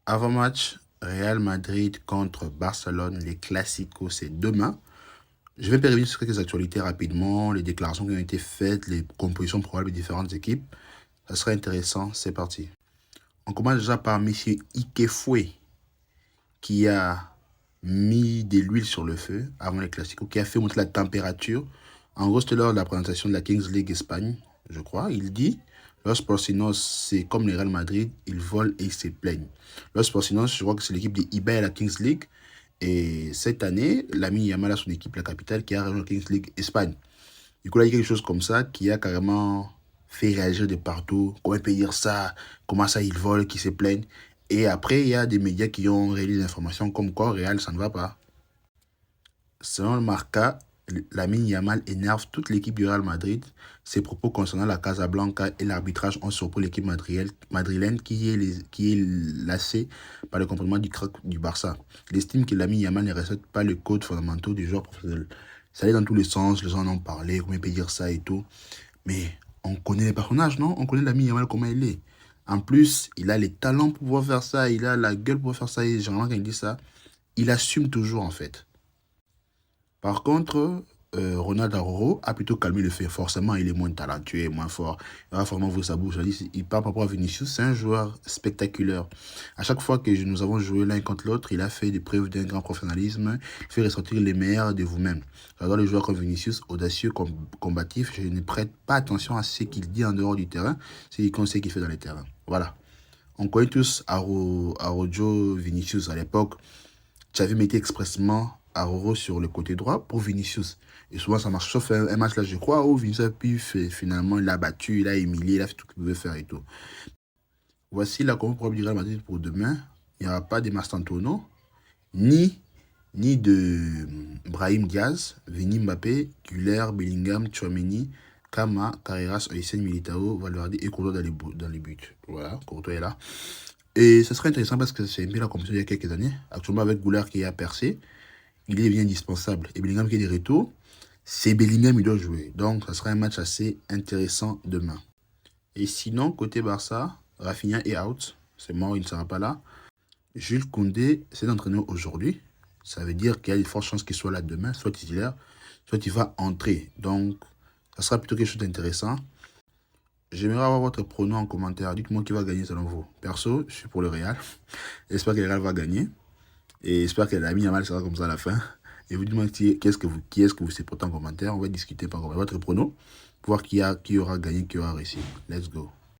Avant-match, Real Madrid contre Barcelone, les Clasico, c'est demain. Je vais revenir sur quelques actualités rapidement, les déclarations qui ont été faites, les compositions probables des différentes équipes. Ça sera intéressant, c'est parti. On commence déjà par M. Ikefoué, qui a mis de l'huile sur le feu avant les Clasico, qui a fait monter la température. En gros, c'était lors de la présentation de la Kings League Espagne, je crois. Il dit, Los Porcinos, c'est comme le Real Madrid, ils volent et ils se plaignent. Los Porcinos, je crois que c'est l'équipe de eBay à la Kings League. Et cette année, Lamine Yamal a son équipe, la capitale, qui a rejoint la Kings League Espagne. Du coup, là, il y a quelque chose comme ça qui a carrément fait réagir de partout. Comment il peut dire ça? Comment ça, ils volent, qui se plaignent? Et après, il y a des médias qui ont réalisé des informations comme quoi Real, ça ne va pas. Selon le Marca, Lamine Yamal énerve toute l'équipe du Real Madrid. Ses propos concernant la Casablanca et l'arbitrage ont surpris l'équipe madrilène qui est lassée par le comportement du crack du Barça. Il estime que Lamine Yamal ne respecte pas les codes fondamentaux du joueur professionnel. Ça allait dans tous les sens, les gens en ont parlé, comment il peut dire ça et tout. Mais on connaît les personnages, non? On connaît Lamine Yamal, comment il est. En plus, il a les talents pour pouvoir faire ça, il a la gueule pour pouvoir faire ça. Et généralement, quand il dit ça, il assume toujours en fait. Par contre, Ronald Araujo a plutôt calmé le fait. Forcément, il est moins talentueux, moins fort. Il va vraiment ouvrir sa bouche. Il parle par rapport à Vinicius. C'est un joueur spectaculaire. À chaque fois que nous avons joué l'un contre l'autre, il a fait des preuves d'un grand professionnalisme. Il fait ressortir les meilleurs de vous-même. J'adore les joueurs comme Vinicius, audacieux, combatif. Je ne prête pas attention à ce qu'il dit en dehors du terrain. C'est ce qu'il fait dans les terrains. Voilà. On connaît tous Araujo, Vinicius à l'époque. Xavi mettait expressement Araujo sur le côté droit pour Vinicius. Et souvent, ça marche. Sauf un match là, je crois, où Vinicius a pu finalement, il a battu, il a humilié, il a fait tout ce qu'il pouvait faire et tout. Voici la compo probable du Real Madrid pour demain. Il n'y aura pas de Mastantuono, ni de Brahim Diaz, Vini Mbappé, Güler, Bellingham, Tchouameni, Kama, Carreras, Oysén, Militao, Valverde et Courtois dans les buts. Voilà, Courtois est là. Et ce serait intéressant parce que c'est bien la compétition il y a quelques années. Actuellement, avec Goulart qui a percé, il est bien indispensable. Et Bellingham qui est de retour, c'est Bellingham qui doit jouer. Donc, ça sera un match assez intéressant demain. Et sinon, côté Barça, Rafinha est out. C'est mort, il ne sera pas là. Jules Koundé s'est entraîné aujourd'hui. Ça veut dire qu'il y a de fortes chances qu'il soit là demain, soit titulaire, soit il va entrer. Donc, ça sera plutôt quelque chose d'intéressant. J'aimerais avoir votre pronom en commentaire. Dites-moi qui va gagner selon vous. Perso, je suis pour le Real. J'espère que le Real va gagner. Et j'espère que Lamine Yamal sera comme ça à la fin. Et vous dites-moi qui est-ce que vous supportez en commentaire. On va discuter par rapport à votre pronom. Pour voir qui aura gagné, qui aura réussi. Let's go.